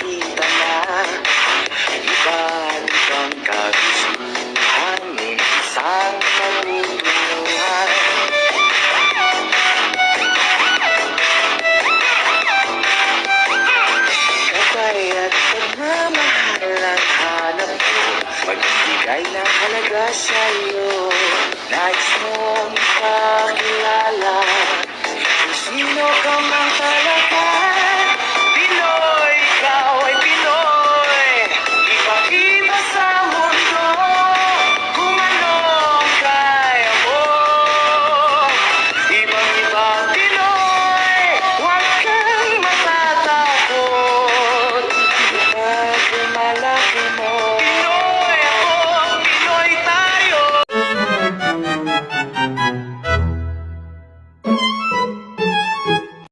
nakita na iba-ibang kagustuhan, may isang pagtutulungan. Gabay at pagmamahal ang hanap ko, magbigay ng halaga sa'yo. Nais mong ipakilala kung sino ka mang talaga.